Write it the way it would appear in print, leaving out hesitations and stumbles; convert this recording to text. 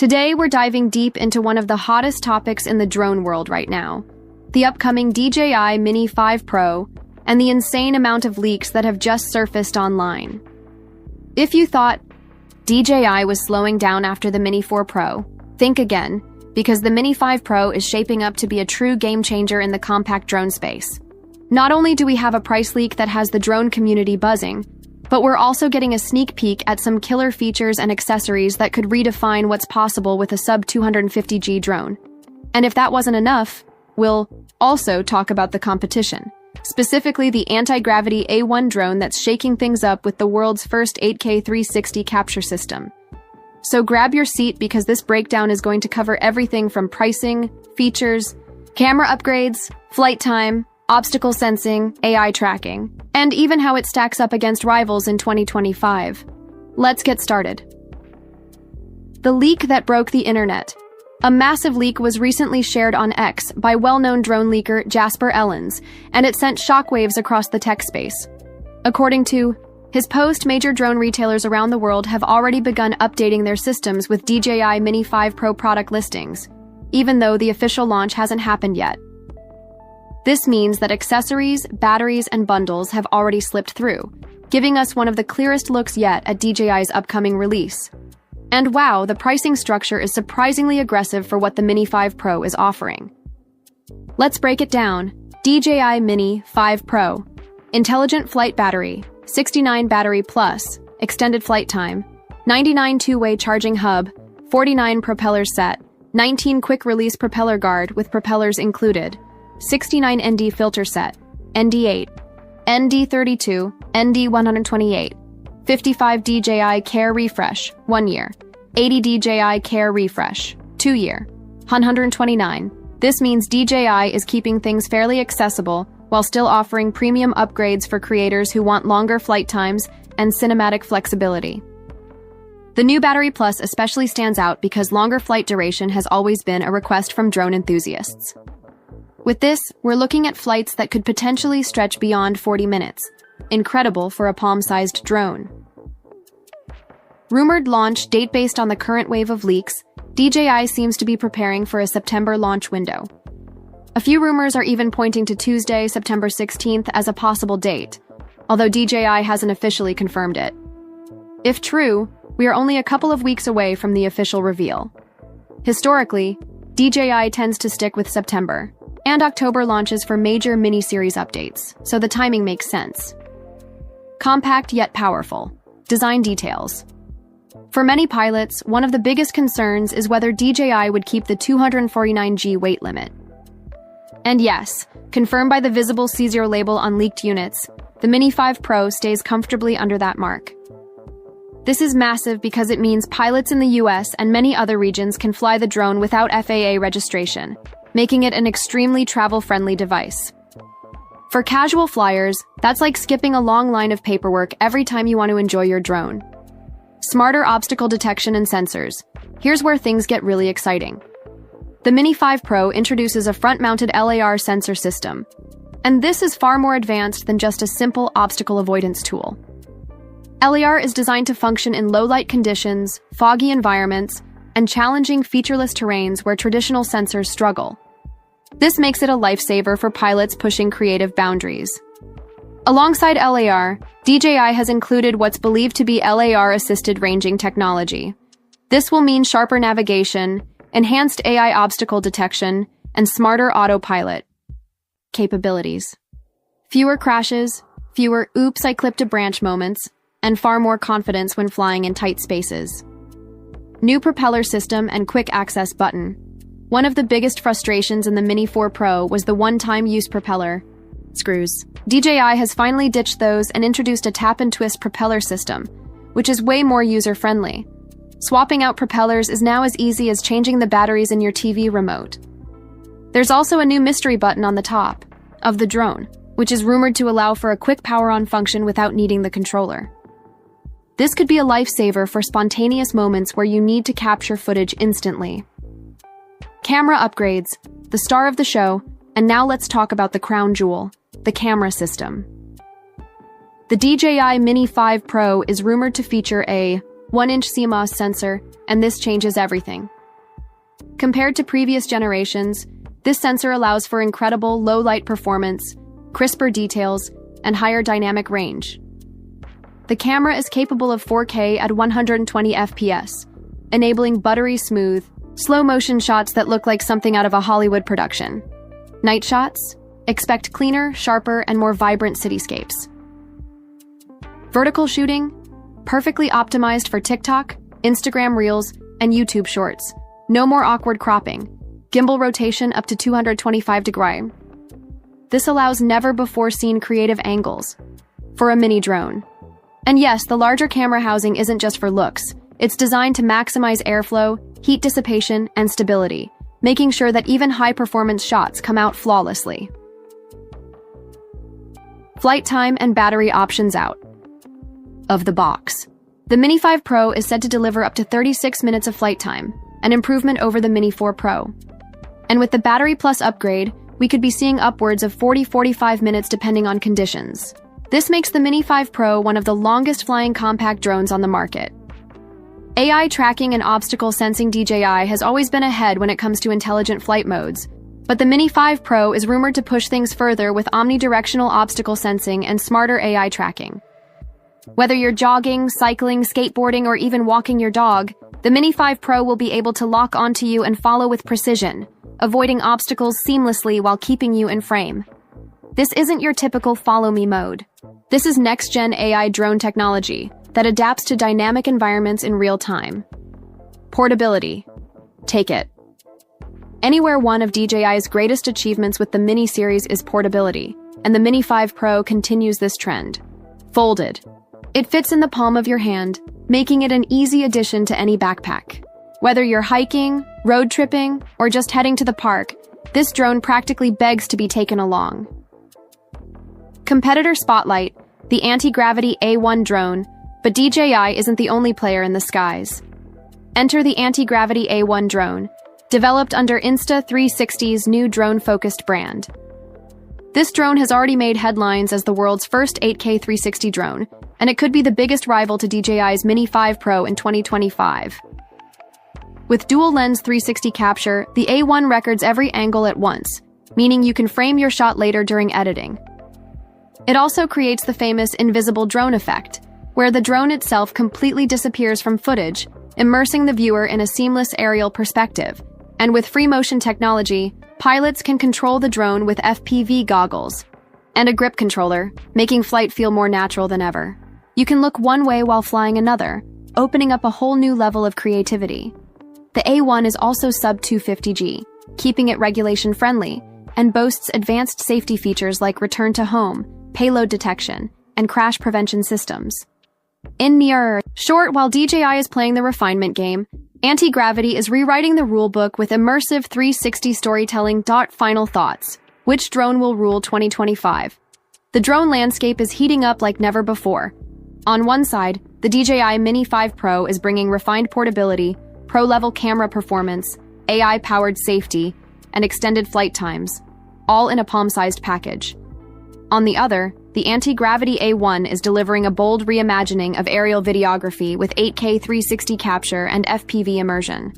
Today, we're diving deep into one of the hottest topics in the drone world right now, the upcoming DJI Mini 5 Pro and the insane amount of leaks that have just surfaced online. If you thought DJI was slowing down after the Mini 4 Pro, think again, because the Mini 5 Pro is shaping up to be a true game-changer in the compact drone space. Not only do we have a price leak that has the drone community buzzing, but we're also getting a sneak peek at some killer features and accessories that could redefine what's possible with a sub-250G drone. And if that wasn't enough, we'll also talk about the competition, specifically the anti-gravity A1 drone that's shaking things up with the world's first 8K 360 capture system. So grab your seat because this breakdown is going to cover everything from pricing, features, camera upgrades, flight time, obstacle sensing, AI tracking, and even how it stacks up against rivals in 2025. Let's get started. The leak that broke the internet. A massive leak was recently shared on X by well-known drone leaker Jasper Ellens, and it sent shockwaves across the tech space. According to his post, major drone retailers around the world have already begun updating their systems with DJI Mini 5 Pro product listings, even though the official launch hasn't happened yet. This means that accessories, batteries, and bundles have already slipped through, giving us one of the clearest looks yet at DJI's upcoming release. And wow, the pricing structure is surprisingly aggressive for what the Mini 5 Pro is offering. Let's break it down. DJI Mini 5 Pro. Intelligent flight battery, 69 battery plus, extended flight time, 99 two-way charging hub, 49 propeller set, 19 quick-release propeller guard with propellers included, 69 ND filter set, ND8, ND32, ND128, 55 DJI Care Refresh, 1 year, 80 DJI Care Refresh, 2 year, 129. This means DJI is keeping things fairly accessible while still offering premium upgrades for creators who want longer flight times and cinematic flexibility. The new Battery Plus especially stands out because longer flight duration has always been a request from drone enthusiasts. With this, we're looking at flights that could potentially stretch beyond 40 minutes. Incredible for a palm-sized drone. Rumored launch date. Based on the current wave of leaks, DJI seems to be preparing for a September launch window. A few rumors are even pointing to Tuesday, September 16th as a possible date, although DJI hasn't officially confirmed it. If true, we are only a couple of weeks away from the official reveal. Historically, DJI tends to stick with September, and October launches for major mini-series updates, so the timing makes sense. Compact yet powerful. Design details. For many pilots, one of the biggest concerns is whether DJI would keep the 249G weight limit. And yes, confirmed by the visible C0 label on leaked units, the Mini 5 Pro stays comfortably under that mark. This is massive because it means pilots in the US and many other regions can fly the drone without FAA registration, making it an extremely travel-friendly device. For casual flyers, that's like skipping a long line of paperwork every time you want to enjoy your drone. Smarter obstacle detection and sensors. Here's where things get really exciting. The Mini 5 Pro introduces a front-mounted LiDAR sensor system, and this is far more advanced than just a simple obstacle avoidance tool. LiDAR is designed to function in low-light conditions, foggy environments, and challenging featureless terrains where traditional sensors struggle. This makes it a lifesaver for pilots pushing creative boundaries. Alongside LiDAR, DJI has included what's believed to be LiDAR-assisted ranging technology. This will mean sharper navigation, enhanced AI obstacle detection, and smarter autopilot capabilities. Fewer crashes, fewer "oops, I clipped a branch" moments, and far more confidence when flying in tight spaces. New propeller system and quick access button. One of the biggest frustrations in the Mini 4 Pro was the one-time use propeller screws. DJI has finally ditched those and introduced a tap-and-twist propeller system, which is way more user-friendly. Swapping out propellers is now as easy as changing the batteries in your TV remote. There's also a new mystery button on the top of the drone, which is rumored to allow for a quick power-on function without needing the controller. This could be a lifesaver for spontaneous moments where you need to capture footage instantly. Camera upgrades, the star of the show, and now let's talk about the crown jewel, the camera system. The DJI Mini 5 Pro is rumored to feature a 1-inch CMOS sensor and this changes everything. Compared to previous generations, this sensor allows for incredible low-light performance, crisper details, and higher dynamic range. The camera is capable of 4K at 120 FPS, enabling buttery smooth, slow-motion shots that look like something out of a Hollywood production. Night shots? Expect cleaner, sharper, and more vibrant cityscapes. Vertical shooting? Perfectly optimized for TikTok, Instagram Reels, and YouTube Shorts. No more awkward cropping. Gimbal rotation up to 225 degrees. This allows never-before-seen creative angles for a mini drone. And yes, the larger camera housing isn't just for looks. It's designed to maximize airflow, heat dissipation, and stability, making sure that even high-performance shots come out flawlessly. Flight time and battery options out of the box. The Mini 5 Pro is said to deliver up to 36 minutes of flight time, an improvement over the Mini 4 Pro. And with the Battery Plus upgrade, we could be seeing upwards of 40-45 minutes depending on conditions. This makes the Mini 5 Pro one of the longest flying compact drones on the market. AI tracking and obstacle sensing DJI has always been ahead when it comes to intelligent flight modes, but the Mini 5 Pro is rumored to push things further with omnidirectional obstacle sensing and smarter AI tracking. Whether you're jogging, cycling, skateboarding, or even walking your dog, the Mini 5 Pro will be able to lock onto you and follow with precision, avoiding obstacles seamlessly while keeping you in frame. This isn't your typical follow-me mode. This is next-gen AI drone technology that adapts to dynamic environments in real time. Portability. Take it. Anywhere, one of DJI's greatest achievements with the Mini series is portability, and the Mini 5 Pro continues this trend. Folded. It fits in the palm of your hand, making it an easy addition to any backpack. Whether you're hiking, road tripping, or just heading to the park, this drone practically begs to be taken along. Competitor spotlight, the anti-gravity A1 drone, but DJI isn't the only player in the skies. Enter the anti-gravity A1 drone, developed under Insta360's new drone-focused brand. This drone has already made headlines as the world's first 8K 360 drone, and it could be the biggest rival to DJI's Mini 5 Pro in 2025. With dual-lens 360 capture, the A1 records every angle at once, meaning you can frame your shot later during editing. It also creates the famous invisible drone effect, where the drone itself completely disappears from footage, immersing the viewer in a seamless aerial perspective. And with free motion technology, pilots can control the drone with FPV goggles and a grip controller, making flight feel more natural than ever. You can look one way while flying another, opening up a whole new level of creativity. The A1 is also sub-250G, keeping it regulation-friendly, and boasts advanced safety features like return to home, payload detection, and crash prevention systems. In short, while DJI is playing the refinement game, Anti-Gravity is rewriting the rulebook with immersive 360 storytelling. Final thoughts. Which drone will rule 2025? The drone landscape is heating up like never before. On one side, the DJI Mini 5 Pro is bringing refined portability, pro-level camera performance, AI-powered safety, and extended flight times, all in a palm-sized package. On the other, the anti-gravity A1 is delivering a bold reimagining of aerial videography with 8K 360 capture and FPV immersion.